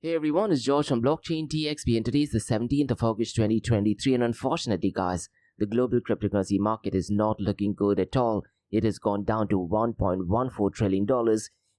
Hey everyone, it's George from Blockchain TXP and today is the 17th of August 2023 and unfortunately guys, the global cryptocurrency market is not looking good at all. It has gone down to $1.14 trillion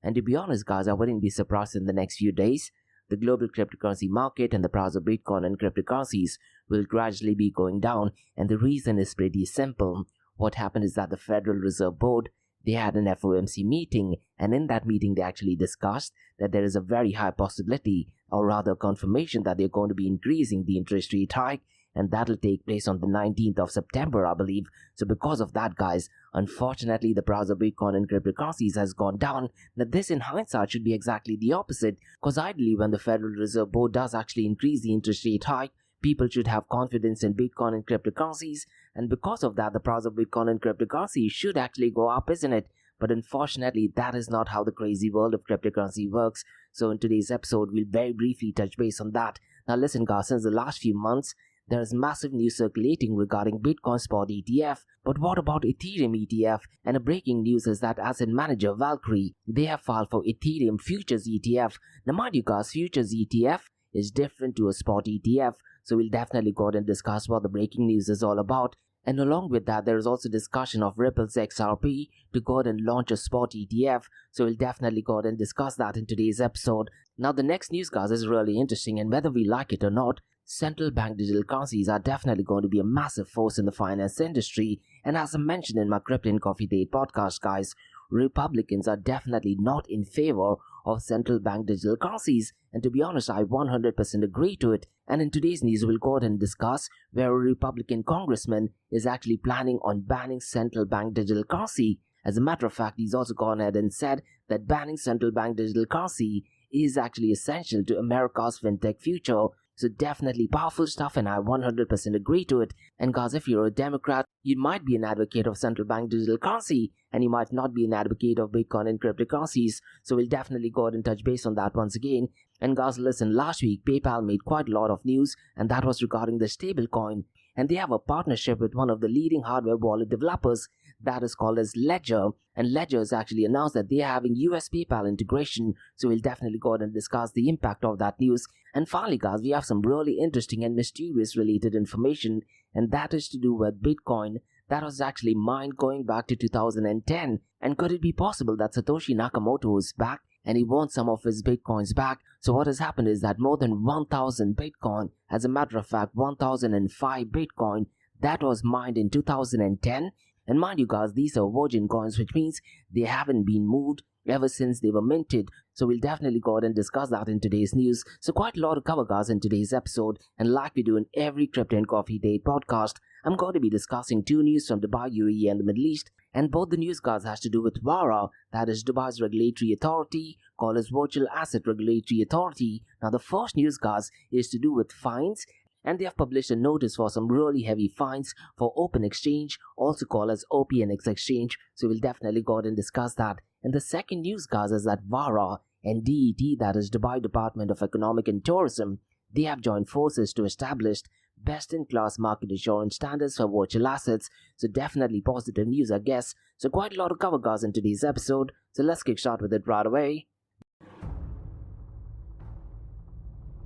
and to be honest guys, I wouldn't be surprised in the next few days. The global cryptocurrency market and the price of Bitcoin and cryptocurrencies will gradually be going down and the reason is pretty simple. What happened is that the Federal Reserve Board, they had an FOMC meeting and in that meeting they actually discussed that there is a very high possibility or rather confirmation that they're going to be increasing the interest rate hike and that'll take place on the 19th of September I believe. So because of that guys, unfortunately the price of Bitcoin and cryptocurrencies has gone down. Now this in hindsight should be exactly the opposite because ideally when the Federal Reserve Board does actually increase the interest rate hike, people should have confidence in Bitcoin and cryptocurrencies and because of that the price of Bitcoin and cryptocurrency should actually go up, isn't it? But unfortunately that is not how the crazy world of cryptocurrency works. So in today's episode we'll very briefly touch base on that. Now listen guys, since the last few months there is massive news circulating regarding Bitcoin spot ETF, but what about Ethereum ETF? And a breaking news is that asset manager Valkyrie, they have filed for Ethereum futures ETF. Now mind you guys, futures ETF is different to a spot ETF. So we'll definitely go ahead and discuss what the breaking news is all about. And along with that, there is also discussion of Ripple's XRP to go ahead and launch a spot ETF. So we'll definitely go ahead and discuss that in today's episode. Now the next news guys is really interesting and whether we like it or not, central bank digital currencies are definitely going to be a massive force in the finance industry. And as I mentioned in my Crypto and Coffee Date podcast guys, Republicans are definitely not in favor of central bank digital currencies and to be honest I 100% agree to it. And in today's news we'll go ahead and discuss where a Republican congressman is actually planning on banning central bank digital currency. As a matter of fact, he's also gone ahead and said that banning central bank digital currency is actually essential to America's fintech future. So definitely powerful stuff and I 100% agree to it. And guys, if you're a Democrat, you might be an advocate of central bank digital currency and you might not be an advocate of Bitcoin and cryptocurrencies. So we'll definitely go ahead and touch base on that once again. And guys, listen, last week PayPal made quite a lot of news and that was regarding the stablecoin. And they have a partnership with one of the leading hardware wallet developers that is called as Ledger. And Ledger has actually announced that they are having US PayPal integration. So we'll definitely go ahead and discuss the impact of that news. And finally guys, we have some really interesting and mysterious related information. And that is to do with Bitcoin that was actually mined going back to 2010. And could it be possible that Satoshi Nakamoto is back and he wants some of his Bitcoins back? So what has happened is that more than 1000 Bitcoin, as a matter of fact 1005 Bitcoin, that was mined in 2010. And mind you guys, these are virgin coins, which means they haven't been moved ever since they were minted. So we'll definitely go ahead and discuss that in today's news. So quite a lot to cover guys in today's episode, and like we do in every Crypto and Coffee Date podcast, I'm going to be discussing two news from Dubai, UAE and the Middle East. And both the news guys has to do with VARA, that is Dubai's regulatory authority, called as Virtual Asset Regulatory Authority. Now the first news guys is to do with fines. And they have published a notice for some really heavy fines for Open Exchange, also called as OPNX Exchange. So we'll definitely go ahead and discuss that. And the second news guys is that VARA and DET, that is Dubai Department of Economic and Tourism, they have joined forces to establish best-in-class market assurance standards for virtual assets. So definitely positive news I guess. So quite a lot of cover guys in today's episode. So let's kick start with it right away.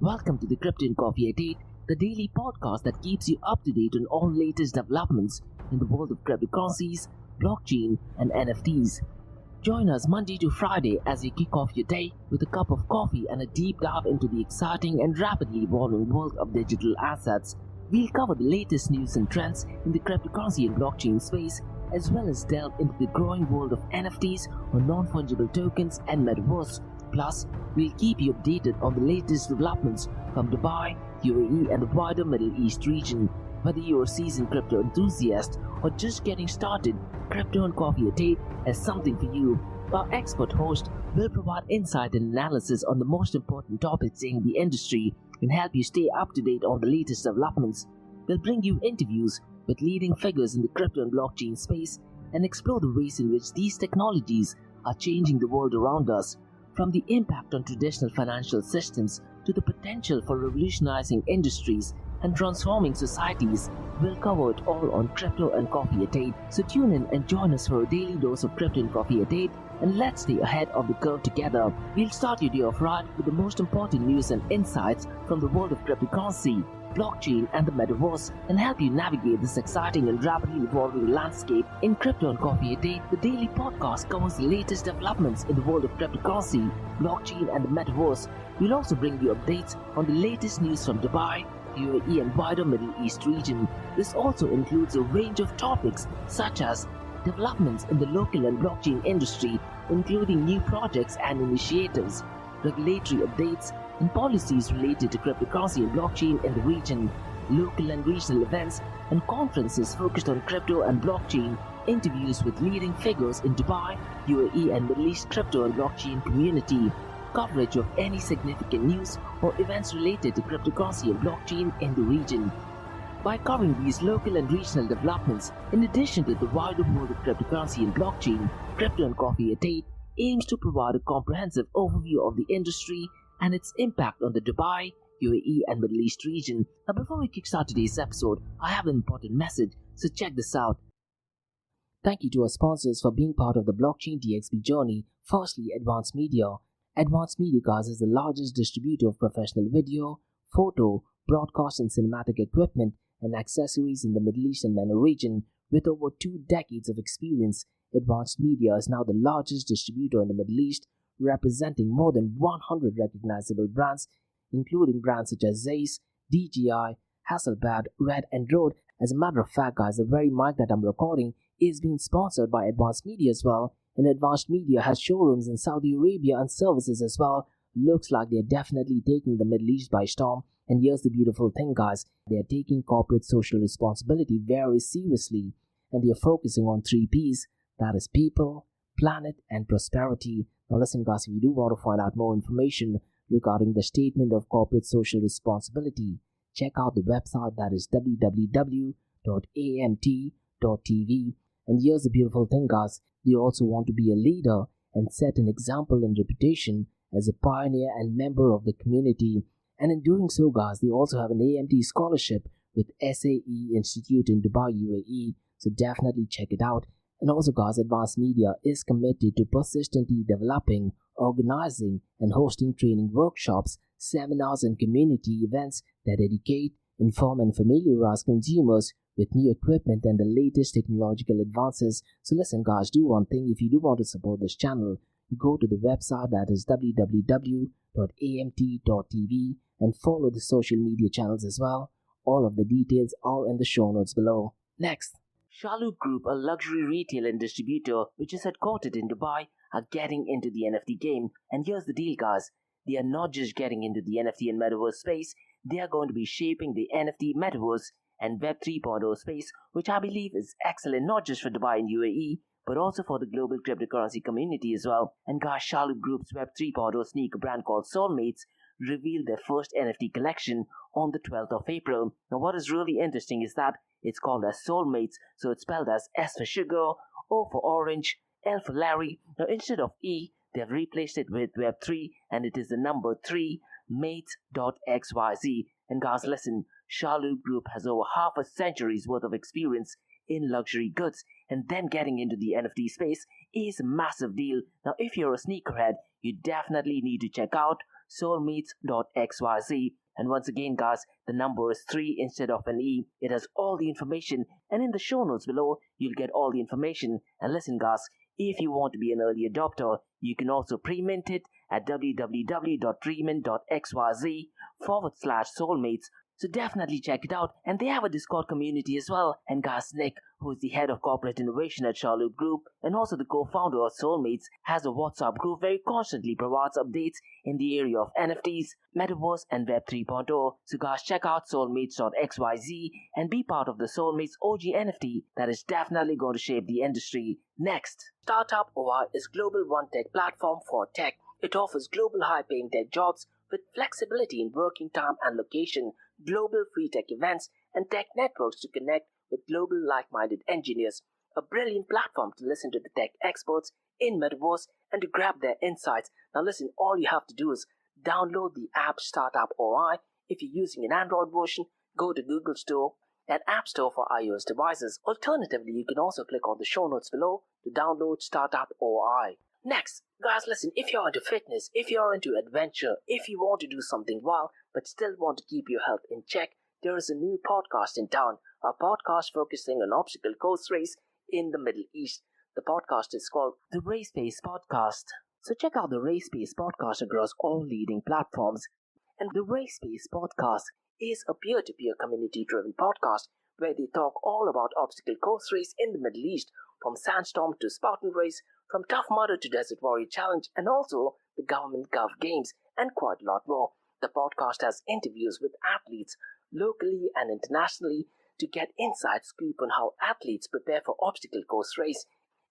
Welcome to the Crypto and Coffee Date, the daily podcast that keeps you up to date on all latest developments in the world of cryptocurrencies, blockchain and NFTs. Join us Monday to Friday as you kick off your day with a cup of coffee and a deep dive into the exciting and rapidly evolving world of digital assets. We'll cover the latest news and trends in the cryptocurrency and blockchain space, as well as delve into the growing world of NFTs or non-fungible tokens and metaverse. Plus, we'll keep you updated on the latest developments from Dubai, UAE and the wider Middle East region. Whether you're a seasoned crypto enthusiast or just getting started, Crypto and Coffee Date has something for you. Our expert host will provide insight and analysis on the most important topics in the industry and help you stay up to date on the latest developments. They'll bring you interviews with leading figures in the crypto and blockchain space and explore the ways in which these technologies are changing the world around us. From the impact on traditional financial systems to the potential for revolutionizing industries and transforming societies, we'll cover it all on Crypto and Coffee Date. So tune in and join us for a daily dose of Crypto and Coffee Date and let's stay ahead of the curve together. We'll start your day off right with the most important news and insights from the world of cryptocurrency, blockchain and the metaverse, and help you navigate this exciting and rapidly evolving landscape. In Crypto and Coffee a Day, the daily podcast covers the latest developments in the world of cryptocurrency, blockchain and the metaverse. We'll also bring you updates on the latest news from Dubai, UAE and wider Middle East region. This also includes a range of topics such as developments in the local and blockchain industry, including new projects and initiatives, regulatory updates, and policies related to cryptocurrency and blockchain in the region, local and regional events and conferences focused on crypto and blockchain, interviews with leading figures in Dubai, UAE and Middle East crypto and blockchain community, coverage of any significant news or events related to cryptocurrency and blockchain in the region. By covering these local and regional developments, in addition to the wider world of cryptocurrency and blockchain, Crypto and Coffee a Day aims to provide a comprehensive overview of the industry and its impact on the Dubai, UAE and Middle East region. Now before we kickstart today's episode, I have an important message, so check this out. Thank you to our sponsors for being part of the Blockchain DXB journey. Firstly, Advanced Media. Advanced Media, guys, is the largest distributor of professional video, photo, broadcast and cinematic equipment and accessories in the Middle East and MENA region. With over 2 decades of experience, Advanced Media is now the largest distributor in the Middle East, representing more than 100 recognizable brands, including brands such as Zeiss, DJI, Hasselblad, Red and Rode. As a matter of fact, guys, the very mic that I'm recording is being sponsored by Advanced Media as well, and Advanced Media has showrooms in Saudi Arabia and services as well. Looks like they're definitely taking the Middle East by storm. And here's the beautiful thing, guys, they're taking corporate social responsibility very seriously, and they're focusing on 3 P's, that is people, planet and prosperity. Now listen, guys, if you do want to find out more information regarding the statement of corporate social responsibility, check out the website, that is www.amt.tv. And here's the beautiful thing, guys, they also want to be a leader and set an example and reputation as a pioneer and member of the community. And in doing so, guys, they also have an AMT scholarship with SAE Institute in Dubai, UAE, so definitely check it out. And also, guys, Advanced Media is committed to persistently developing, organizing and hosting training workshops, seminars and community events that educate, inform and familiarize consumers with new equipment and the latest technological advances. So listen, guys, do one thing. If you do want to support this channel, go to the website, that is www.amt.tv, and follow the social media channels as well. All of the details are in the show notes below. Next, Shalhoub Group, a luxury retail and distributor which is headquartered in Dubai, are getting into the NFT game. And here's the deal, guys. They are not just getting into the NFT and metaverse space, they are going to be shaping the NFT, metaverse and Web 3.0 space, which I believe is excellent not just for Dubai and UAE, but also for the global cryptocurrency community as well. And guys, Shalhoub Group's Web 3.0 sneaker brand called Soulmates revealed their first NFT collection on the 12th of April. Now what is really interesting is that it's called as Soulmates, so it's spelled as S for sugar, O for orange, L for Larry. Now instead of E, they've replaced it with Web3, and it is the number 3, mates.xyz. And guys, listen, Shalhoub Group has over half a century's worth of experience in luxury goods, and them getting into the NFT space is a massive deal. Now if you're a sneakerhead, you definitely need to check out soulmates.xyz. And once again, guys, the number is 3 instead of an E. It has all the information, and in the show notes below, you'll get all the information. And listen, guys, if you want to be an early adopter, you can also pre-mint it at www.premint.xyz/soulmates. So definitely check it out. And they have a Discord community as well. And guys, Nick, who is the head of corporate innovation at Shalhoub Group and also the co-founder of Soulmates, has a WhatsApp group where he constantly provides updates in the area of NFTs, Metaverse and Web 3.0. So guys, check out soulmates.xyz and be part of the Soulmates OG NFT that is definitely going to shape the industry. Next, Startup OI is global one tech platform for tech. It offers global high-paying tech jobs with flexibility in working time and location, global free tech events, and tech networks to connect with global like-minded engineers. A brilliant platform to listen to the tech experts in Metaverse and to grab their insights. Now listen, all you have to do is download the app Startup OI. If you're using an Android version, go to Google Store and App Store for iOS devices. Alternatively, you can also click on the show notes below to download Startup OI. Next, guys, listen, if you're into fitness, if you're into adventure, if you want to do something wild but still want to keep your health in check, there is a new podcast in town, a podcast focusing on obstacle course race in the Middle East. The podcast is called the Race Pace Podcast. So check out the Race Pace Podcast across all leading platforms. And the Race Pace Podcast is a peer-to-peer community-driven podcast where they talk all about obstacle course race in the Middle East, from Sandstorm to Spartan Race, from Tough Mudder to Desert Warrior Challenge, and also the Government Gov Games, and quite a lot more. The podcast has interviews with athletes locally and internationally to get inside scoop on how athletes prepare for obstacle course race.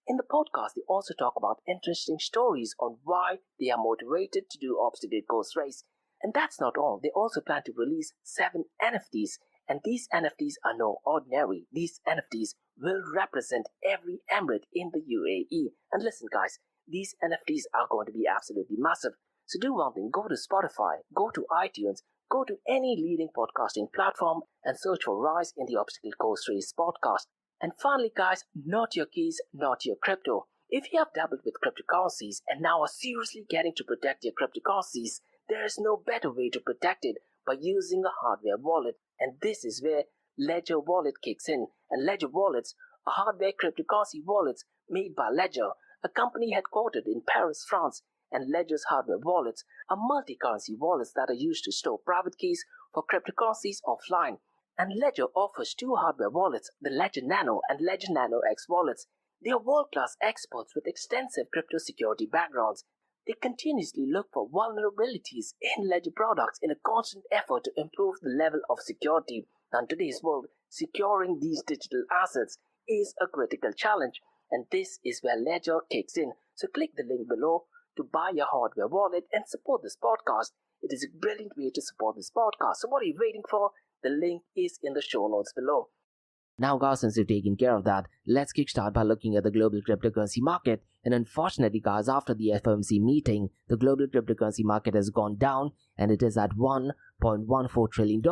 In the podcast, they also talk about interesting stories on why they are motivated to do obstacle course race. And that's not all. They also plan to release 7 NFTs. And these NFTs are no ordinary. These NFTs will represent every emirate in the UAE. And listen guys, these NFTs are going to be absolutely massive. So do one thing, go to Spotify, go to iTunes, go to any leading podcasting platform and search for Rise in the Obstacle Course Race podcast. And finally guys, not your keys, not your crypto. If you have dabbled with cryptocurrencies and now are seriously getting to protect your cryptocurrencies, there is no better way to protect it by using a hardware wallet. And this is where Ledger Wallet kicks in. And Ledger Wallets are hardware cryptocurrency wallets made by Ledger, a company headquartered in Paris, France. And Ledger's hardware wallets are multi-currency wallets that are used to store private keys for cryptocurrencies offline. And Ledger offers 2 hardware wallets, the Ledger Nano and Ledger Nano X wallets. They are world-class experts with extensive crypto security backgrounds. They continuously look for vulnerabilities in Ledger products in a constant effort to improve the level of security. Now, in today's world, securing these digital assets is a critical challenge, and this is where Ledger kicks in. So click the link below to buy your hardware wallet and support this podcast. It is a brilliant way to support this podcast. So what are you waiting for? The link is in the show notes below. Now guys, since we've taken care of that, let's kickstart by looking at the global cryptocurrency market. And unfortunately guys, after the FOMC meeting, the global cryptocurrency market has gone down and it is at $1.14 trillion.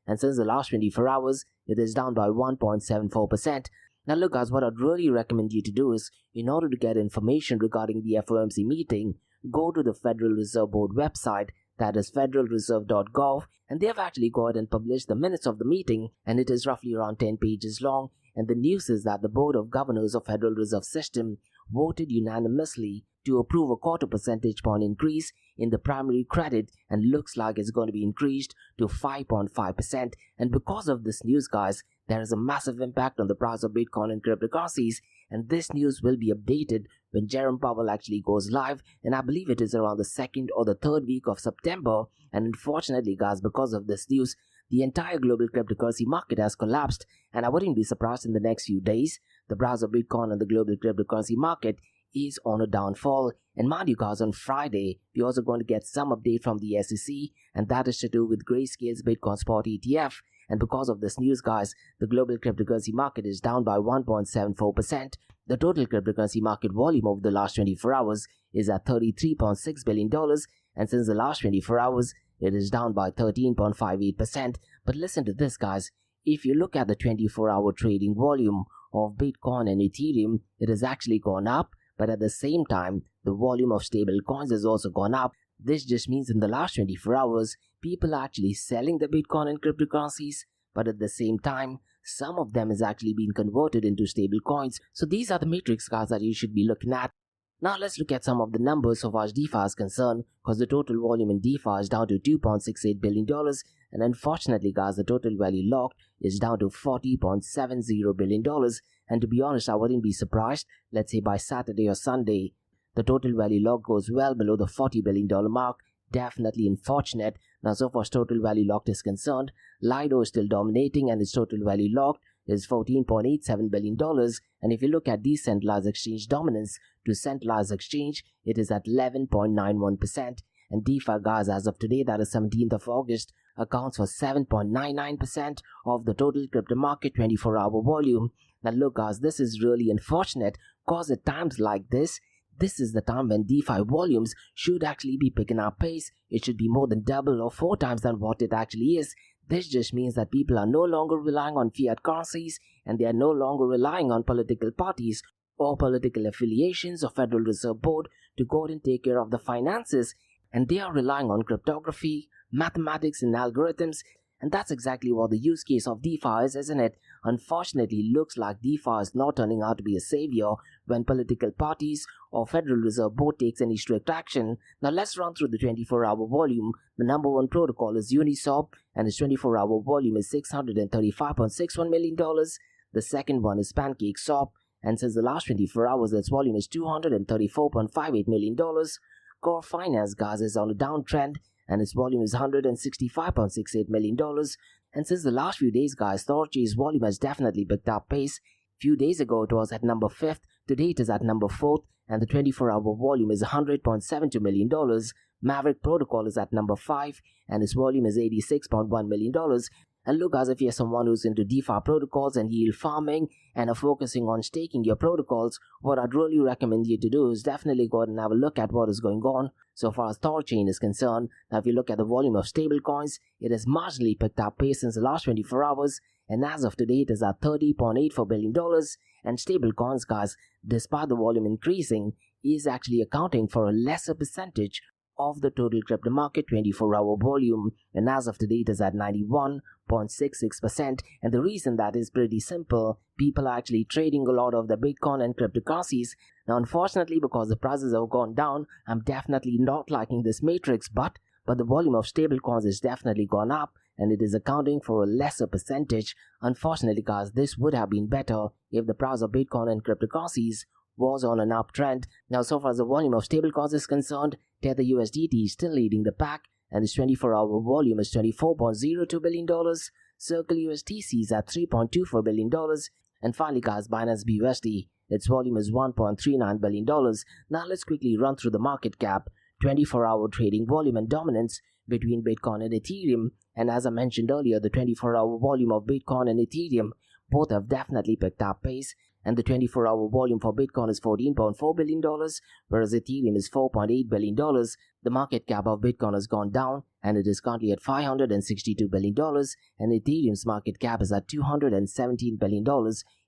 And since the last 24 hours, it is down by 1.74%. Now look guys, what I'd really recommend you to do is, in order to get information regarding the FOMC meeting, go to the Federal Reserve Board website, that is federalreserve.gov, and they have actually go ahead and published the minutes of the meeting, and it is roughly around 10 pages long. And the news is that the Board of Governors of Federal Reserve System voted unanimously to approve a 0.25 percentage point increase in the primary credit, and looks like it's going to be increased to 5.5%. And because of this news guys, there is a massive impact on the price of Bitcoin and cryptocurrencies, and this news will be updated when Jerome Powell actually goes live, and I believe it is around the 2nd or the 3rd week of September. And unfortunately guys, because of this news, the entire global cryptocurrency market has collapsed, and I wouldn't be surprised in the next few days the price of Bitcoin and the global cryptocurrency market is on a downfall. And mind you guys, on Friday we're also going to get some update from the SEC, and that is to do with Grayscale's Bitcoin Spot ETF. And because of this news guys, the global cryptocurrency market is down by 1.74%. The total cryptocurrency market volume over the last 24 hours is at $33.6 billion, and since the last 24 hours, it is down by 13.58%. But listen to this guys, if you look at the 24-hour trading volume of Bitcoin and Ethereum, it has actually gone up, but at the same time, the volume of stable coins has also gone up. This just means in the last 24 hours, people are actually selling the Bitcoin and cryptocurrencies, but at the same time, some of them is actually being converted into stable coins. So these are the metrics guys that you should be looking at. Now let's look at some of the numbers so far as DeFi is concerned, because the total volume in DeFi is down to $2.68 billion, and unfortunately guys, the total value locked is down to $40.70 billion. And to be honest, I wouldn't be surprised, let's say by Saturday or Sunday, the total value locked goes well below the $40 billion mark. Definitely unfortunate. Now so far as total value locked is concerned, Lido is still dominating and its total value locked is $14.87 billion. And if you look at decentralized exchange dominance to centralized exchange, it is at 11.91%. And DeFi guys, as of today, that is 17th of August, accounts for 7.99% of the total crypto market 24-hour volume. Now look guys, this is really unfortunate, because at times like this is the time when DeFi volumes should actually be picking up pace. It should be more than double or 4 times than what it actually is. This just means that people are no longer relying on fiat currencies, and they are no longer relying on political parties or political affiliations or Federal Reserve Board to go ahead and take care of the finances, and they are relying on cryptography, mathematics, and algorithms. And that's exactly what the use case of DeFi is, isn't it? Unfortunately, looks like DeFi is not turning out to be a savior when political parties or Federal Reserve Board takes any strict action. Now let's run through the 24-hour volume. The number one protocol is Uniswap, and its 24-hour volume is $635.61 million. The second one is PancakeSwap, and since the last 24 hours, its volume is $234.58 million. Core Finance, guys, is on a downtrend, and its volume is $165.68 million. And since the last few days, guys, Thought's volume has definitely picked up pace. Few days ago, it was at number 5th. Today, it is at number 4th, and the 24-hour volume is $100.72 million. Maverick Protocol is at number 5, and its volume is $86.1 million. And look, guys, if you're someone who's into DeFi protocols and yield farming and are focusing on staking your protocols, what I'd really recommend you to do is definitely go ahead and have a look at what is going on so far as Thor chain is concerned. Now, if you look at the volume of stablecoins, it has marginally picked up pace since the last 24 hours, and as of today, it is at $30.84 billion. And stablecoins, guys, despite the volume increasing, is actually accounting for a lesser percentage of the total crypto market 24-hour volume, and as of today, it is at 91.66%. And the reason that is pretty simple: people are actually trading a lot of the Bitcoin and cryptocurrencies. Now, unfortunately, because the prices have gone down, I'm definitely not liking this matrix, but the volume of stablecoins has definitely gone up, and it is accounting for a lesser percentage. Unfortunately, guys, this would have been better if the price of Bitcoin and cryptocurrencies was on an uptrend. Now, so far as the volume of stablecoins is concerned, Tether USDT is still leading the pack, and its 24-hour volume is $24.02 billion. Circle USDC is at $3.24 billion. And finally, guys, Binance BUSD, its volume is $1.39 billion. Now, let's quickly run through the market cap, 24-hour trading volume and dominance between Bitcoin and Ethereum. And as I mentioned earlier, the 24-hour volume of Bitcoin and Ethereum both have definitely picked up pace, and the 24-hour volume for Bitcoin is $14.4 billion, whereas Ethereum is $4.8 billion. The market cap of Bitcoin has gone down, and it is currently at $562 billion, and Ethereum's market cap is at $217 billion.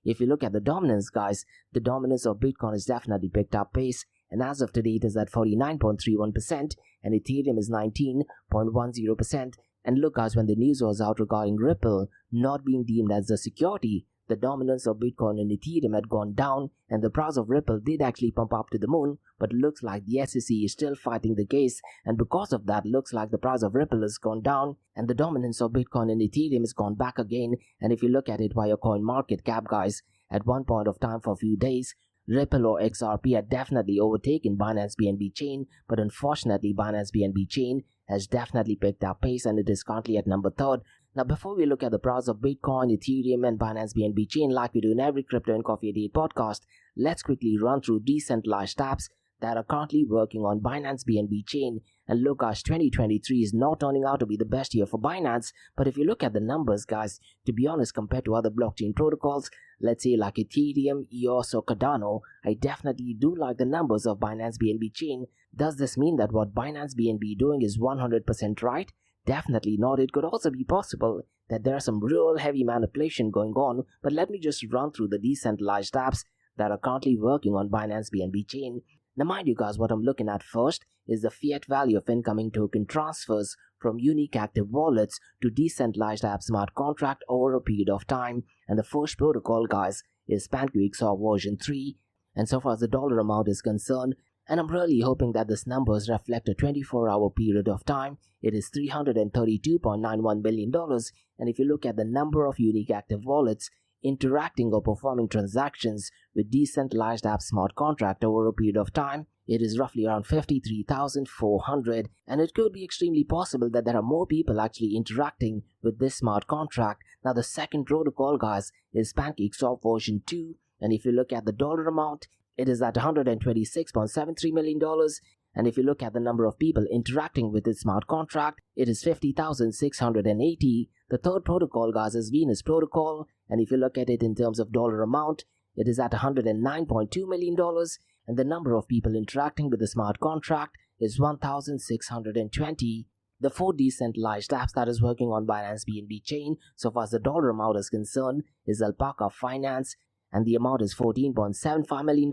If you look at the dominance, guys, the dominance of Bitcoin has definitely picked up pace, and as of today, it is at 49.31%, and Ethereum is 19.10%. And look, guys, when the news was out regarding Ripple not being deemed as a security, the dominance of Bitcoin and Ethereum had gone down, and the price of Ripple did actually pump up to the moon, but looks like the SEC is still fighting the case, and because of that, looks like the price of Ripple has gone down, and the dominance of Bitcoin and Ethereum has gone back again. And if you look at it via coin market cap, guys, at one point of time for a few days, Ripple or XRP had definitely overtaken Binance BNB chain, but unfortunately, Binance BNB chain has definitely picked up pace, and it is currently at number 3rd. Now, before we look at the price of Bitcoin, Ethereum, and Binance BNB chain like we do in every Crypto and Coffee a Day podcast, let's quickly run through decentralized apps that are currently working on Binance BNB chain. And look, guys, 2023 is not turning out to be the best year for Binance, but if you look at the numbers, guys, to be honest, compared to other blockchain protocols, let's say like Ethereum, EOS, or Cardano, I definitely do like the numbers of Binance BNB chain. Does this mean that what Binance BNB doing is 100% right? Definitely not. It could also be possible that there are some real heavy manipulation going on, but let me just run through the decentralized apps that are currently working on Binance BNB chain. Now, mind you guys, what I'm looking at first is the fiat value of incoming token transfers from unique active wallets to decentralized app smart contract over a period of time. And the first protocol, guys, is PancakeSwap version 3. And so far as the dollar amount is concerned, and I'm really hoping that this numbers reflect a 24-hour period of time, it is $332.91 billion. And if you look at the number of unique active wallets interacting or performing transactions with decentralized app smart contract over a period of time, it is roughly around 53,400, and it could be extremely possible that there are more people actually interacting with this smart contract. Now, the second protocol, guys, is PancakeSwap version 2, and if you look at the dollar amount, it is at $126.73 million, and if you look at the number of people interacting with this smart contract, it is 50,680. The third protocol, guys, is Venus Protocol, and if you look at it in terms of dollar amount, it is at $109.2 million, and the number of people interacting with the smart contract is 1,620. The fourth decentralized apps that is working on Binance BNB chain, so far as the dollar amount is concerned, is Alpaca Finance, and the amount is $14.75 million,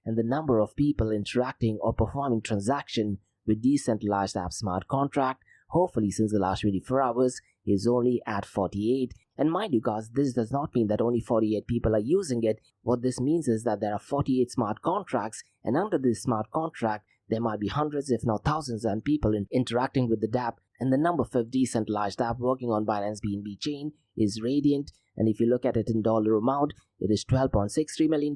and the number of people interacting or performing transaction with decentralized app smart contract, hopefully since the last 24 hours, is only at 48. And mind you guys, this does not mean that only 48 people are using it. What this means is that there are 48 smart contracts, and under this smart contract, there might be hundreds if not thousands of people interacting with the dApp. And the number 5 decentralized app working on Binance BNB chain is Radiant, and if you look at it in dollar amount, it is $12.63 million.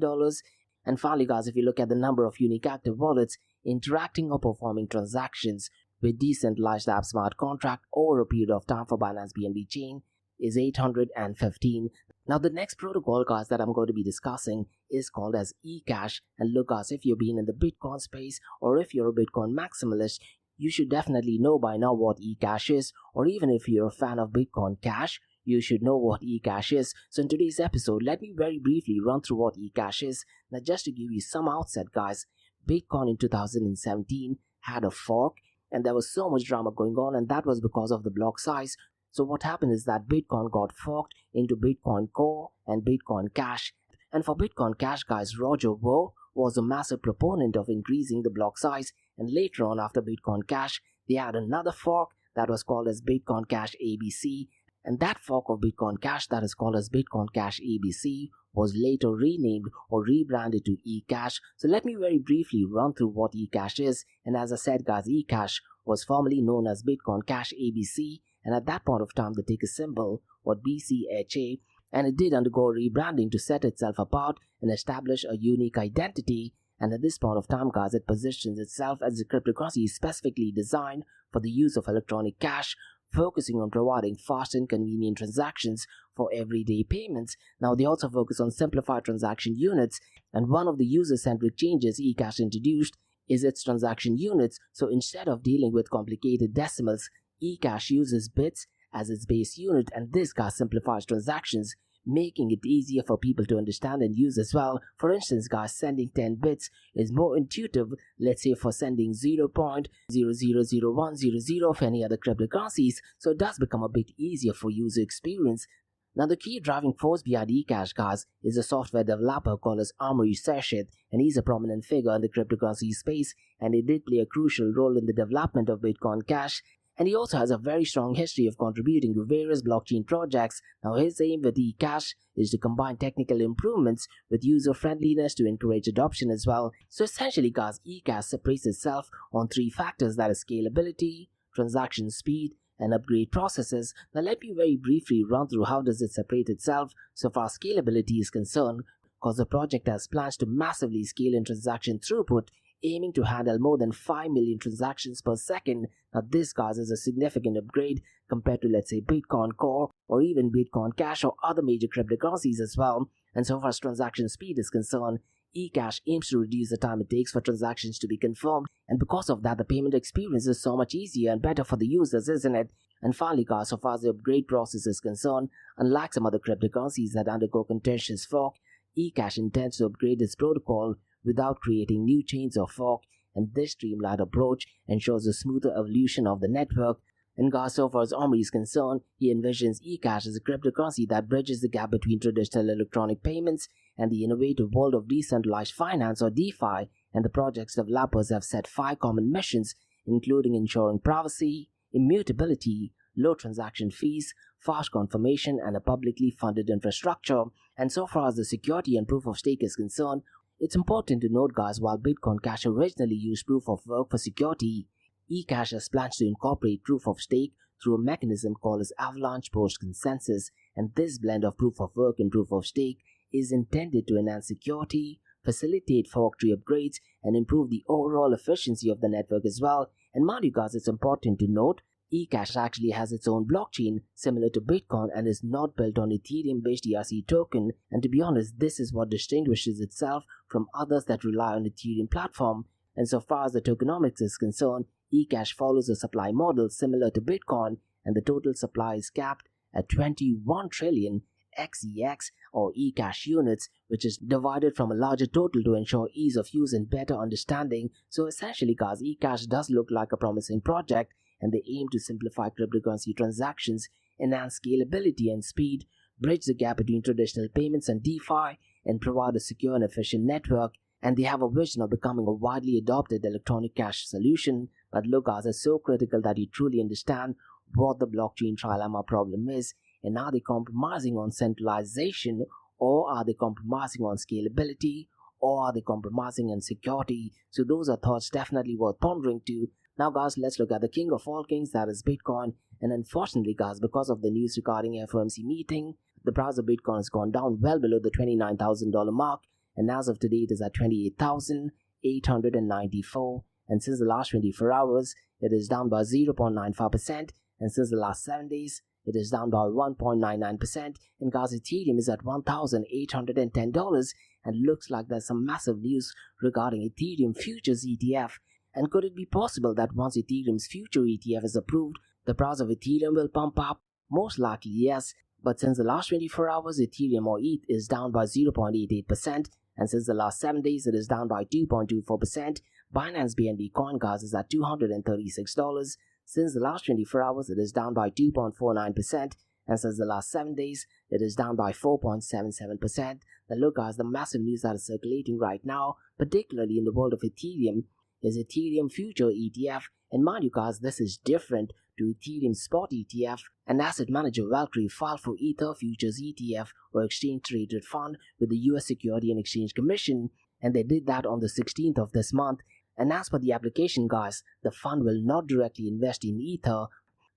And finally guys, if you look at the number of unique active wallets interacting or performing transactions with decentralized app smart contract over a period of time for Binance BNB chain, is 815. Now the next protocol guys that I'm going to be discussing is called as eCash. And look guys, if you've been in the Bitcoin space or if you're a Bitcoin maximalist, you should definitely know by now what eCash is, or even if you're a fan of Bitcoin Cash, you should know what eCash is. So in today's episode, let me very briefly run through what eCash is. Now just to give you some outset guys, Bitcoin in 2017 had a fork, and there was so much drama going on, and that was because of the block size. So what happened is that Bitcoin got forked into Bitcoin Core and Bitcoin Cash. And for Bitcoin Cash guys, Roger Ver was a massive proponent of increasing the block size, and later on after Bitcoin Cash, they had another fork that was called as Bitcoin Cash ABC, and that fork of Bitcoin Cash that is called as Bitcoin Cash ABC was later renamed or rebranded to eCash. So let me very briefly run through what eCash is. And as I said guys, eCash was formerly known as Bitcoin Cash ABC, and at that point of time the ticker symbol was BCHA, and it did undergo rebranding to set itself apart and establish a unique identity. And at this point of time guys, it positions itself as a cryptocurrency specifically designed for the use of electronic cash, focusing on providing fast and convenient transactions for everyday payments. Now they also focus on simplified transaction units, and one of the user-centric changes eCash introduced is its transaction units. So instead of dealing with complicated decimals, eCash uses bits as its base unit, and this guys simplifies transactions, making it easier for people to understand and use as well. For instance guys, sending 10 bits is more intuitive, let's say for sending 0.000100 of any other cryptocurrencies, so it does become a bit easier for user experience. Now the key driving force behind eCash guys is a software developer called as Amaury Sachet, and he's a prominent figure in the cryptocurrency space, and he did play a crucial role in the development of Bitcoin Cash. And he also has a very strong history of contributing to various blockchain projects. Now his aim with eCash is to combine technical improvements with user friendliness to encourage adoption as well. So essentially guys, eCash separates itself on 3 factors, that is scalability, transaction speed, and upgrade processes. Now let me very briefly run through how does it separate itself. So far scalability is concerned, because the project has plans to massively scale in transaction throughput, aiming to handle more than 5 million transactions per second. Now this guys is a significant upgrade compared to let's say Bitcoin Core or even Bitcoin Cash or other major cryptocurrencies as well. And so far as transaction speed is concerned, eCash aims to reduce the time it takes for transactions to be confirmed, and because of that the payment experience is so much easier and better for the users, isn't it? And finally guys, so far as the upgrade process is concerned, unlike some other cryptocurrencies that undergo contentious fork, eCash intends to upgrade its protocol without creating new chains or fork, and this streamlined approach ensures a smoother evolution of the network. And guys, so far as Amaury is concerned, he envisions eCash as a cryptocurrency that bridges the gap between traditional electronic payments and the innovative world of decentralized finance or DeFi, and the project's developers have set 5 common missions, including ensuring privacy, immutability, low transaction fees, fast confirmation, and a publicly funded infrastructure. And so far as the security and proof of stake is concerned, it's important to note guys, while Bitcoin Cash originally used proof of work for security, eCash has plans to incorporate proof of stake through a mechanism called as Avalanche Post Consensus, and this blend of proof of work and proof of stake is intended to enhance security, facilitate fork tree upgrades, and improve the overall efficiency of the network as well. And mind you guys, it's important to note, eCash actually has its own blockchain similar to Bitcoin and is not built on Ethereum-based ERC token, and to be honest, this is what distinguishes itself from others that rely on Ethereum platform. And so far as the tokenomics is concerned, eCash follows a supply model similar to Bitcoin, and the total supply is capped at 21 trillion XEX or eCash units, which is divided from a larger total to ensure ease of use and better understanding. So essentially guys, eCash does look like a promising project, and they aim to simplify cryptocurrency transactions, enhance scalability and speed, bridge the gap between traditional payments and DeFi, and provide a secure and efficient network. And they have a vision of becoming a widely adopted electronic cash solution. But look guys, it's so critical that you truly understand what the blockchain trilemma problem is, and are they compromising on centralization, or are they compromising on scalability, or are they compromising on security? So those are thoughts definitely worth pondering too. Now guys, let's look at the king of all kings, that is Bitcoin. And unfortunately guys, because of the news regarding FOMC meeting, the price of Bitcoin has gone down well below the $29,000 mark, and as of today it is at $28,894. And since the last 24 hours, it is down by 0.95%, and since the last 7 days, it is down by 1.99%, and guys, Ethereum is at $1,810, and looks like there's some massive news regarding Ethereum futures ETF. And could it be possible that once Ethereum's future ETF is approved, the price of Ethereum will pump up? Most likely yes, but since the last 24 hours, Ethereum or ETH is down by 0.88%, and since the last 7 days, it is down by 2.24%. Binance BNB Coin guys is at $236. Since the last 24 hours, it is down by 2.49%, and since the last 7 days, it is down by 4.77%. Now look guys, the massive news that is circulating right now, particularly in the world of Ethereum, is Ethereum Future ETF. And mind you guys, this is different to Ethereum Spot ETF. An asset manager Valkyrie filed for Ether Futures ETF, or exchange traded fund, with the US Security and Exchange Commission, and they did that on the 16th of this month. And as per the application guys, the fund will not directly invest in Ether,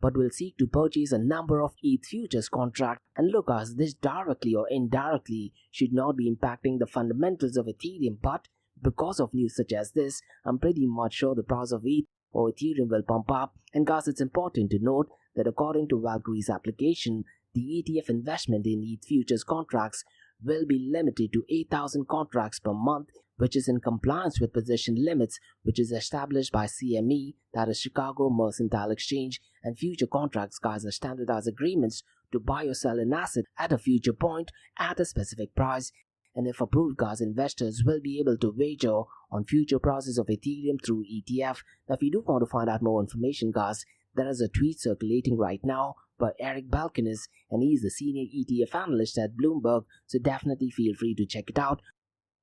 but will seek to purchase a number of ETH futures contracts. And look guys, this directly or indirectly should not be impacting the fundamentals of Ethereum, but because of news such as this, I'm pretty much sure the price of ETH or Ethereum will pump up. And guys, it's important to note that according to Valkyrie's application, the ETF investment in ETH futures contracts will be limited to 8,000 contracts per month, which is in compliance with position limits, which is established by CME, that is Chicago Mercantile Exchange. And future contracts guys are standardized agreements to buy or sell an asset at a future point at a specific price. And if approved guys, investors will be able to wager on future prices of Ethereum through ETF. Now if you do want to find out more information guys, there is a tweet circulating right now by Eric Balkanis, and he is the senior ETF analyst at Bloomberg, so definitely feel free to check it out.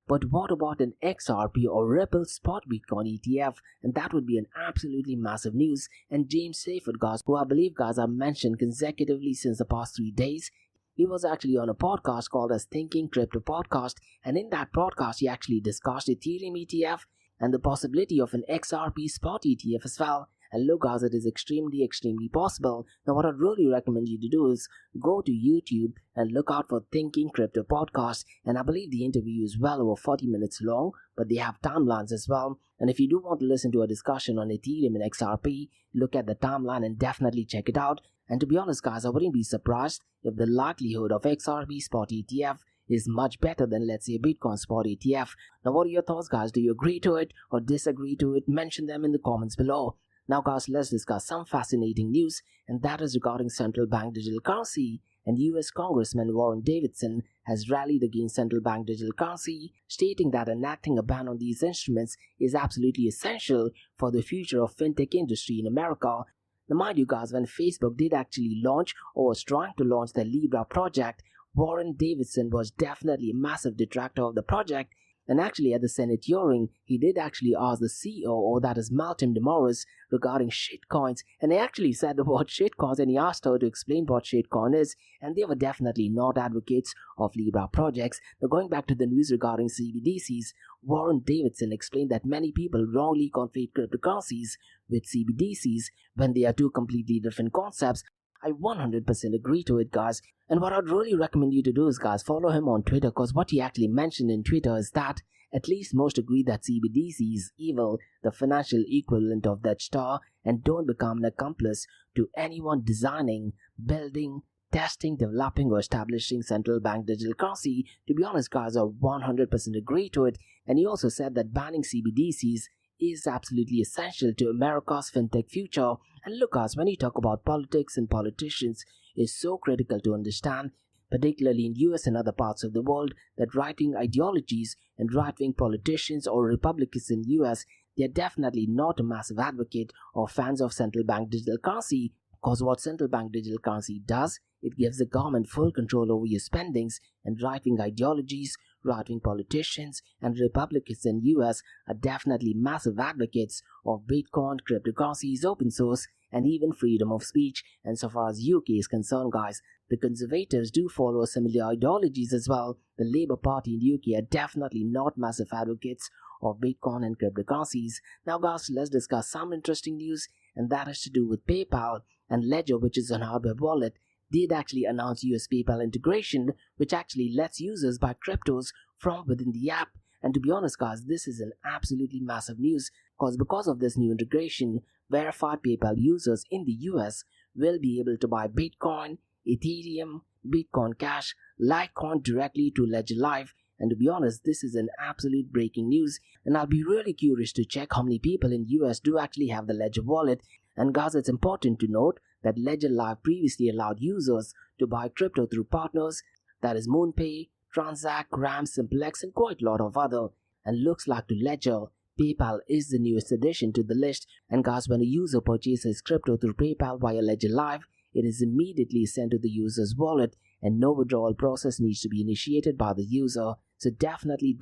But what about an XRP or Ripple Spot Bitcoin ETF? And that would be an absolutely massive news. And James Seyfert guys, who I believe guys I've mentioned consecutively since the past 3 days, he was actually on a podcast called as Thinking Crypto Podcast, and in that podcast he actually discussed Ethereum ETF and the possibility of an XRP Spot ETF as well. And look guys, it is extremely possible. Now what I'd really recommend you to do is go to YouTube and look out for Thinking Crypto Podcast, and I believe the interview is well over 40 minutes long, but they have timelines as well. And if you do want to listen to a discussion on Ethereum and XRP, look at the timeline and definitely check it out. And to be honest guys, I wouldn't be surprised if the likelihood of XRP Spot ETF is much better than, let's say, Bitcoin Spot ETF. Now what are your thoughts guys? Do you agree to it or disagree to it? Mention them in the comments below. Now guys, let's discuss some fascinating news, and that is regarding central bank digital currency. And US Congressman Warren Davidson has rallied against central bank digital currency, stating that enacting a ban on these instruments is absolutely essential for the future of fintech industry in America. Now mind you guys, when Facebook did actually launch or was trying to launch the Libra project, Warren Davidson was definitely a massive detractor of the project. And actually at the Senate hearing, he did actually ask the CEO, or that is Malcolm DeMorris, regarding shitcoins. And he actually said the word shitcoins, and he asked her to explain what shitcoin is. And they were definitely not advocates of Libra projects. Now going back to the news regarding CBDCs, Warren Davidson explained that many people wrongly conflate cryptocurrencies with CBDCs when they are two completely different concepts. I 100% agree to it guys, and what I'd really recommend you to do is guys, follow him on Twitter, because what he actually mentioned in Twitter is that at least most agree that CBDC is evil, the financial equivalent of that star, and don't become an accomplice to anyone designing, building, testing, developing or establishing central bank digital currency. To be honest guys, I 100% agree to it. And he also said that banning CBDCs is absolutely essential to America's fintech future. And look guys, when you talk about politics and politicians, it's so critical to understand, particularly in US and other parts of the world, that right-wing ideologies and right-wing politicians or Republicans in US, they are definitely not a massive advocate or fans of central bank digital currency. Cause what central bank digital currency does, it gives the government full control over your spendings, and right-wing ideologies, right-wing politicians, and Republicans in US are definitely massive advocates of Bitcoin, cryptocurrencies, open source, and even freedom of speech. And so far as UK is concerned, guys, the Conservatives do follow similar ideologies as well. The Labour Party in UK are definitely not massive advocates of Bitcoin and cryptocurrencies. Now guys, let's discuss some interesting news, and that has to do with PayPal and Ledger, which is an hardware wallet. Did actually announce US PayPal integration, which actually lets users buy cryptos from within the app. And to be honest guys, this is an absolutely massive news, because of this new integration, verified PayPal users in the US will be able to buy Bitcoin, Ethereum, Bitcoin Cash, Litecoin directly to Ledger Live. And to be honest, this is an absolute breaking news, and I'll be really curious to check how many people in US do actually have the Ledger wallet. And guys, it's important to note that Ledger Live previously allowed users to buy crypto through partners, that is MoonPay, Transact, Ram, Simplex, and quite a lot of other. And looks like to Ledger, PayPal is the newest addition to the list. And guys, when a user purchases crypto through PayPal via Ledger Live, it is immediately sent to the user's wallet, and no withdrawal process needs to be initiated by the user. So definitely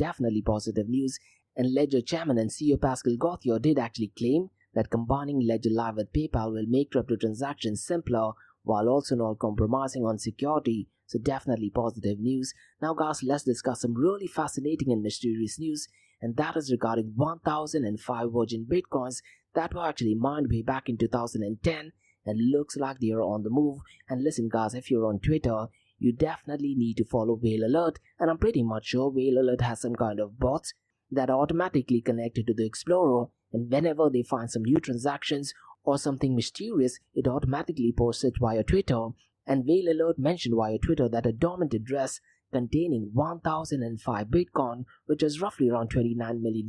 positive news. And Ledger chairman and CEO Pascal Gauthier did actually claim that combining Ledger Live with PayPal will make crypto transactions simpler while also not compromising on security. So definitely positive news. Now guys, let's discuss some really fascinating and mysterious news, and that is regarding 1005 Virgin Bitcoins that were actually mined way back in 2010, and looks like they are on the move. And listen guys, if you're on Twitter, you definitely need to follow Whale Alert, and I'm pretty much sure Whale Alert has some kind of bots that are automatically connected to the Explorer, and whenever they find some new transactions or something mysterious, it automatically posts it via Twitter. And Whale Alert mentioned via Twitter that a dormant address containing 1005 Bitcoin, which is roughly around $29 million,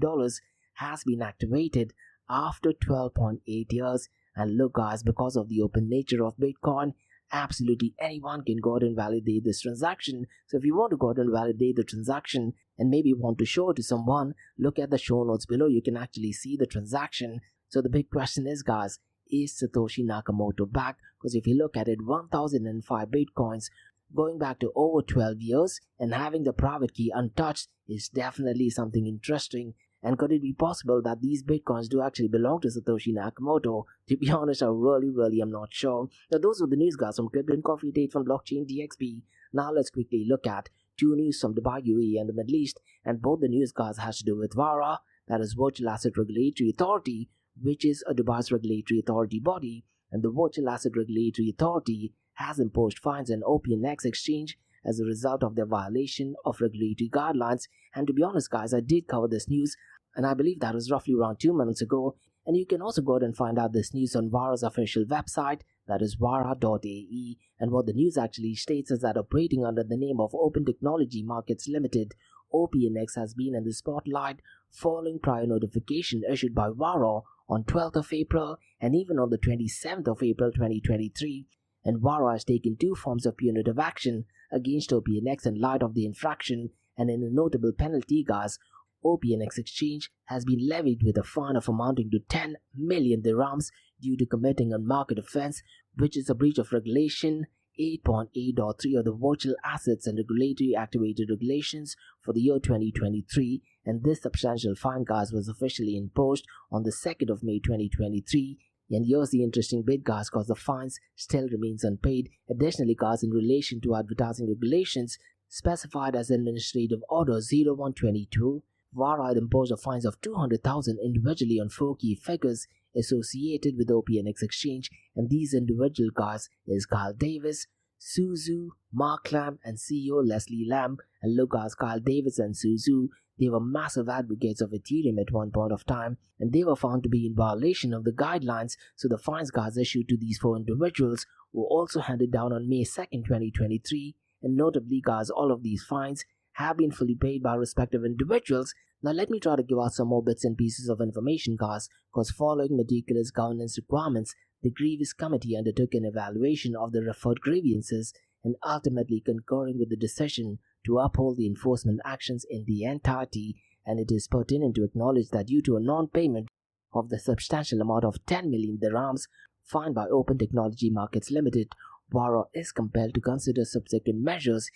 has been activated after 12.8 years. And look guys, because of the open nature of Bitcoin, absolutely anyone can go ahead and validate this transaction. So if you want to go ahead and validate the transaction and maybe want to show it to someone, look at the show notes below. You can actually see the transaction. So the big question is guys, is Satoshi Nakamoto back? Because if you look at it, 1005 Bitcoins going back to over 12 years and having the private key untouched is definitely something interesting. And could it be possible that these Bitcoins do actually belong to Satoshi Nakamoto? To be honest, I really am not sure. Now those were the news guys from Crypto and Coffee Date from Blockchain DXB. Now let's quickly look at two news from Dubai, UAE and the Middle East. And both the news guys has to do with VARA, that is Virtual Asset Regulatory Authority, which is a Dubai's regulatory authority body. And the Virtual Asset Regulatory Authority has imposed fines on OPNX exchange as a result of their violation of regulatory guidelines. And to be honest guys, I did cover this news, and I believe that was roughly around 2 minutes ago. And you can also go ahead and find out this news on VARA's official website, that is vara.ae. And what the news actually states is that operating under the name of Open Technology Markets Limited, OPNX has been in the spotlight following prior notification issued by VARA on 12th of April and even on the 27th of April 2023. And VARA has taken two forms of punitive action against OPNX in light of the infraction, and in a notable penalty guys, OPNX exchange has been levied with a fine of amounting to 10 million dirhams due to committing a market offense, which is a breach of regulation 8.8.3 of the Virtual Assets and Regulatory Activated Regulations for the year 2023. And this substantial fine guys was officially imposed on the 2nd of May 2023. And here's the interesting bit guys, because the fines still remains unpaid. Additionally guys, in relation to advertising regulations specified as Administrative Order 0122, VARA had imposed a fines of 200,000 individually on 4 key figures associated with OPNX exchange, and these individual guys is Kyle Davis, Suzu, Mark Lamb, and CEO Leslie Lamb. And look guys, Kyle Davis and Suzu, they were massive advocates of Ethereum at one point of time, and they were found to be in violation of the guidelines. So the fines guys issued to these 4 individuals were also handed down on May 2nd, 2023. And notably guys, all of these fines have been fully paid by respective individuals. Now let me try to give out some more bits and pieces of information guys, because following meticulous governance requirements, the Grievous Committee undertook an evaluation of the referred grievances and ultimately concurring with the decision to uphold the enforcement actions in the entirety. And it is pertinent to acknowledge that due to a non-payment of the substantial amount of 10 million dirhams, fined by Open Technology Markets Limited, Vara is compelled to consider subsequent measures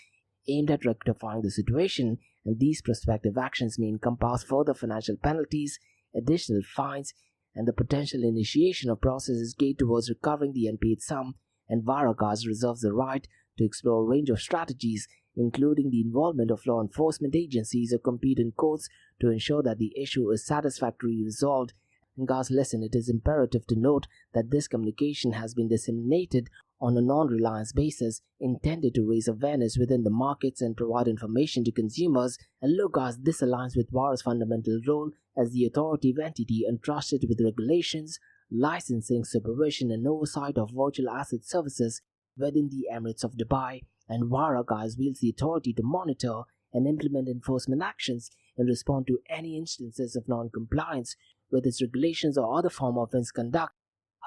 aimed at rectifying the situation, and these prospective actions may encompass further financial penalties, additional fines, and the potential initiation of processes geared towards recovering the unpaid sum. And Vara reserves the right to explore a range of strategies, including the involvement of law enforcement agencies or competent courts, to ensure that the issue is satisfactorily resolved. And guys, listen, it is imperative to note that this communication has been disseminated on a non-reliance basis, intended to raise awareness within the markets and provide information to consumers. And look guys, this aligns with Vara's fundamental role as the authoritative entity entrusted with regulations, licensing, supervision and oversight of virtual asset services within the Emirates of Dubai. And Vara wields the authority to monitor and implement enforcement actions and respond to any instances of non-compliance with its regulations or other form of misconduct.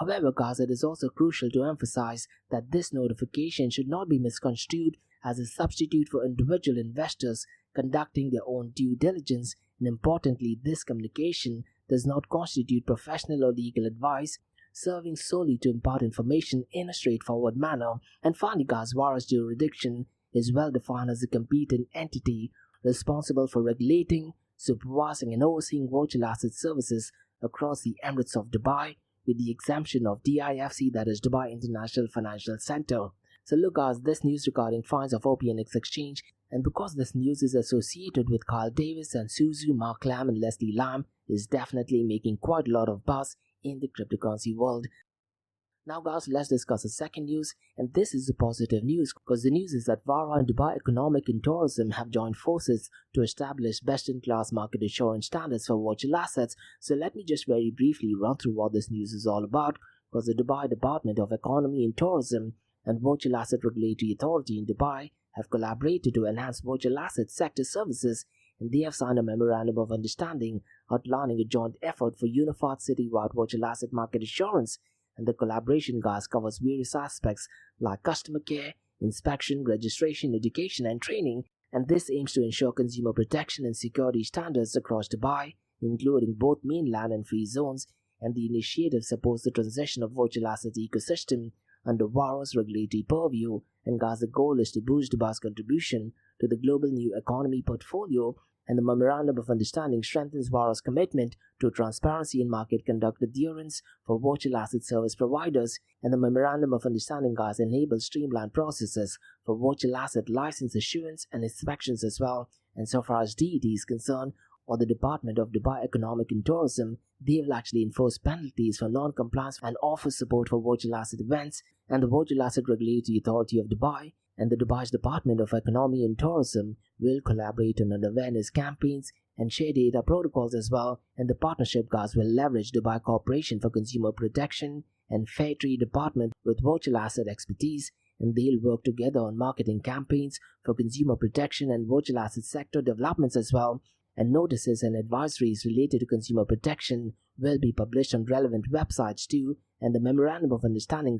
However, it is also crucial to emphasize that this notification should not be misconstrued as a substitute for individual investors conducting their own due diligence, and importantly, this communication does not constitute professional or legal advice, serving solely to impart information in a straightforward manner. And finally, Vara's jurisdiction is well defined as a competent entity responsible for regulating, supervising and overseeing virtual asset services across the Emirates of Dubai, with the exemption of DIFC, that is Dubai International Financial Center. So look this news regarding fines of OPNX Exchange, and because this news is associated with Carl Davis and Suzu, Mark Lam and Leslie Lam, is definitely making quite a lot of buzz in the cryptocurrency world. Now let's discuss the second news, and this is the positive news, because the news is that Vara and Dubai Economic and Tourism have joined forces to establish best-in-class market assurance standards for virtual assets. So let me just very briefly run through what this news is all about, because the Dubai Department of Economy and Tourism and Virtual Asset Regulatory Authority in Dubai have collaborated to enhance virtual asset sector services, and they have signed a memorandum of understanding outlining a joint effort for unified citywide virtual asset market assurance. And the collaboration covers various aspects like customer care, inspection, registration, education and training, and this aims to ensure consumer protection and security standards across Dubai, including both mainland and free zones. And the initiative supports the transition of virtual assets ecosystem under Vara's regulatory purview, and the goal is to boost Dubai's contribution to the global new economy portfolio. And the Memorandum of Understanding strengthens Vara's commitment to transparency in market conduct adherence for virtual asset service providers. And the Memorandum of Understanding enables streamlined processes for virtual asset license issuance and inspections as well. And so far as DET is concerned, or the Department of Dubai Economic and Tourism, they will actually enforce penalties for non-compliance and offer support for virtual asset events. And the Virtual Asset Regulatory Authority of Dubai and the Dubai's Department of Economy and Tourism will collaborate on awareness campaigns and share data protocols as well. And the partnership will leverage Dubai Corporation for Consumer Protection and Fair Trade Department with virtual asset expertise, and they'll work together on marketing campaigns for consumer protection and virtual asset sector developments as well. And notices and advisories related to consumer protection will be published on relevant websites too. And the Memorandum of Understanding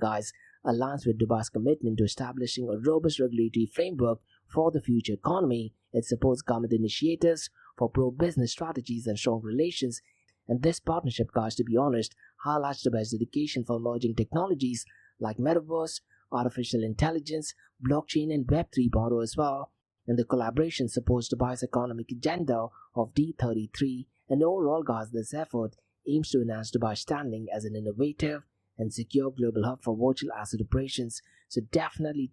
aligns with Dubai's commitment to establishing a robust regulatory framework for the future economy. It supports government initiatives for pro-business strategies and strong relations. And this partnership, to be honest, highlights Dubai's dedication for emerging technologies like metaverse, artificial intelligence, blockchain and Web 3.0 as well. And the collaboration supports Dubai's economic agenda of D33. And overall, this effort aims to enhance Dubai's standing as an innovative and secure global hub for virtual asset operations. So definitely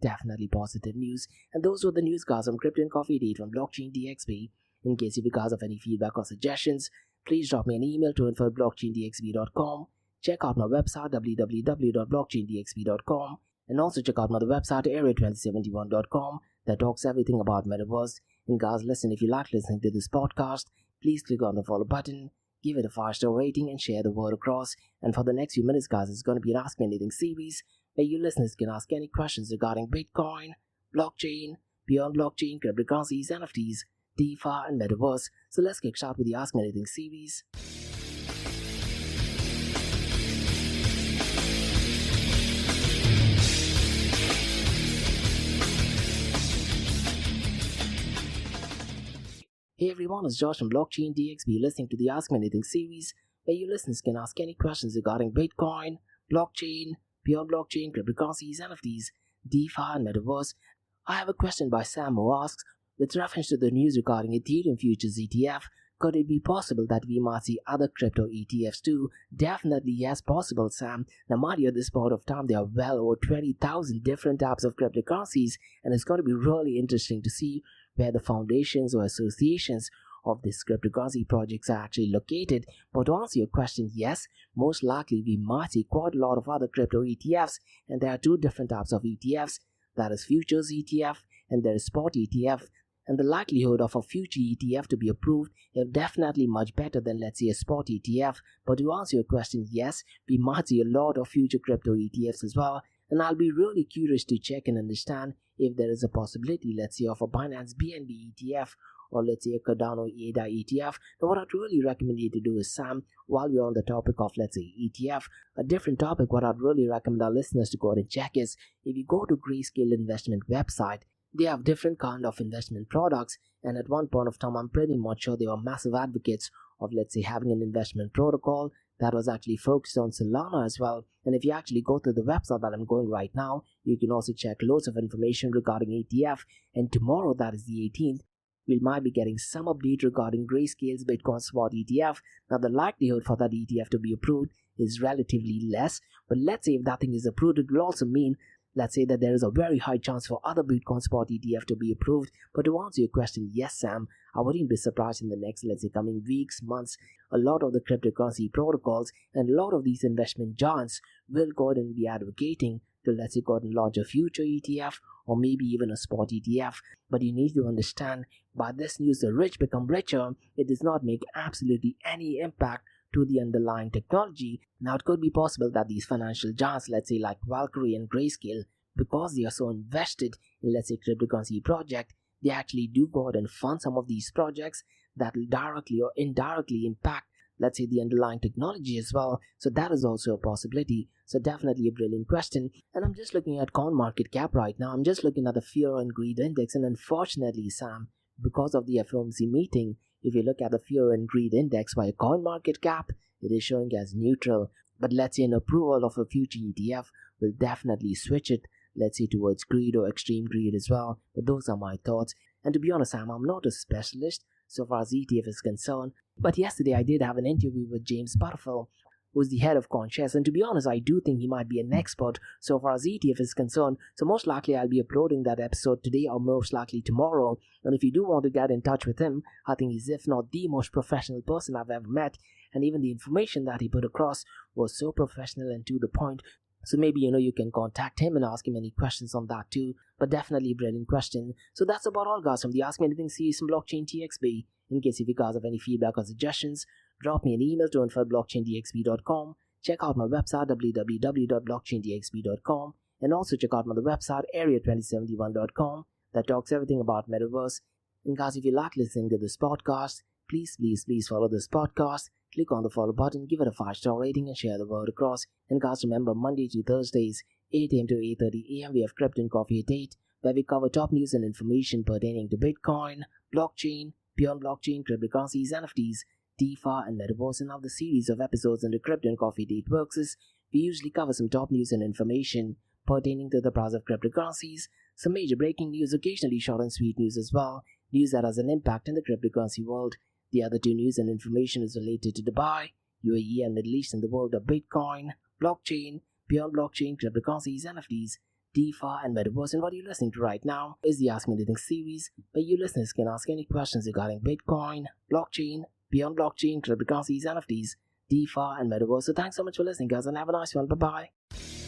positive news. And those were the news on Crypto and Coffee Date from Blockchain DXB. In case if you have any feedback or suggestions, please drop me an email to info@blockchaindxb.com. Check out my website www.blockchaindxb.com, and also check out my other website area2071.com that talks everything about metaverse. And listen, if you like listening to this podcast, please click on the follow button, give it a 5-star rating and share the word across. And for the next few minutes it's going to be an Ask Me Anything series where you listeners can ask any questions regarding Bitcoin, blockchain, beyond blockchain, cryptocurrencies, NFTs, DeFi and metaverse. So let's get started with the Ask Me Anything series. Hey everyone, it's Josh from Blockchain DXB listening to the Ask Me Anything series where you listeners can ask any questions regarding Bitcoin, blockchain, beyond blockchain, cryptocurrencies, NFTs, DeFi, and metaverse. I have a question by Sam who asks, with reference to the news regarding Ethereum futures ETF, could it be possible that we might see other crypto ETFs too? Definitely yes, possible, Sam. Now, mind you, at this point of time, there are well over 20,000 different types of cryptocurrencies, and it's going to be really interesting to see where the foundations or associations of these cryptocurrency projects are actually located. But to answer your question, yes, most likely we might see quite a lot of other crypto ETFs, and there are two different types of ETFs. That is futures ETF and there is spot ETF. And the likelihood of a future ETF to be approved is definitely much better than, let's say, a spot ETF. But to answer your question, yes, we might see a lot of future crypto ETFs as well. And I'll be really curious to check and understand if there is a possibility, let's say, of a Binance BNB ETF or let's say a Cardano ADA ETF. Now, what I'd really recommend you to do is, Sam, while we're on the topic of, let's say, ETF, a different topic, what I'd really recommend our listeners to go ahead and check is, if you go to Grayscale Investment website, they have different kind of investment products, and at one point of time, I'm pretty much sure they were massive advocates of, let's say, having an investment protocol that was actually focused on Solana as well. And if you actually go to the website that I'm going right now, you can also check loads of information regarding ETF. And tomorrow, that is the 18th, we might be getting some update regarding Grayscale's Bitcoin Spot ETF. Now, the likelihood for that ETF to be approved is relatively less, but let's say if that thing is approved, it will also mean, let's say, that there is a very high chance for other Bitcoin Spot ETF to be approved. But to answer your question, yes, Sam, I wouldn't be surprised in the next, let's say, coming weeks, months, a lot of the cryptocurrency protocols and a lot of these investment giants will go ahead and be advocating to, let's say, go ahead and launch a future ETF or maybe even a spot ETF. But you need to understand, by this news, the rich become richer. It does not make absolutely any impact to the underlying technology. Now, it could be possible that these financial giants, let's say like Valkyrie and Grayscale, because they are so invested in, let's say, cryptocurrency project, they actually do go out and fund some of these projects that will directly or indirectly impact, let's say, the underlying technology as well. So that is also a possibility. So definitely a brilliant question. And I'm just looking at CoinMarketCap right now. I'm just looking at the Fear and Greed Index, and unfortunately, Sam, because of the FOMC meeting, if you look at the Fear and Greed Index via CoinMarketCap, it is showing as neutral. But let's say an approval of a future ETF will definitely switch it, let's say, towards greed or extreme greed as well. But those are my thoughts. And to be honest, Sam, I'm not a specialist so far as ETF is concerned. But yesterday I did have an interview with James Butterfield, who's the head of CoinShares, and to be honest, I do think he might be an expert so far as ETF is concerned. So most likely I'll be uploading that episode today or most likely tomorrow. And if you do want to get in touch with him, I think he's, if not the most professional person I've ever met, and even the information that he put across was so professional and to the point. So maybe, you can contact him and ask him any questions on that too. But definitely a brilliant question. So that's about all, guys, from the Ask Me Anything series from Blockchain TXB. In case if you guys have any feedback or suggestions, drop me an email to info@blockchaindxb.com. Check out my website www.blockchaindxb.com, and also check out my website area2071.com that talks everything about metaverse. And guys, if you like listening to this podcast, please follow this podcast. Click on the follow button, give it a 5-star rating, and share the word across. And guys, remember, Monday to Thursdays, 8 a.m. to 8:30 a.m. we have Crypto and Coffee at 8, where we cover top news and information pertaining to Bitcoin, blockchain, beyond blockchain, cryptocurrencies, NFTs, DeFi, and metaverse. And now the series of episodes in the Crypto and Coffee Date works is, we usually cover some top news and information pertaining to the price of cryptocurrencies, some major breaking news, occasionally short and sweet news as well, news that has an impact in the cryptocurrency world. The other two news and information is related to Dubai, UAE, and Middle East in the world of Bitcoin, blockchain, beyond blockchain, cryptocurrencies, NFTs, DeFi, and metaverse. And what you're listening to right now is the Ask Me Anything series, where you listeners can ask any questions regarding Bitcoin, blockchain, beyond blockchain, cryptocurrencies, NFTs, DeFi, and metaverse. So thanks so much for listening, guys, and have a nice one. Bye-bye.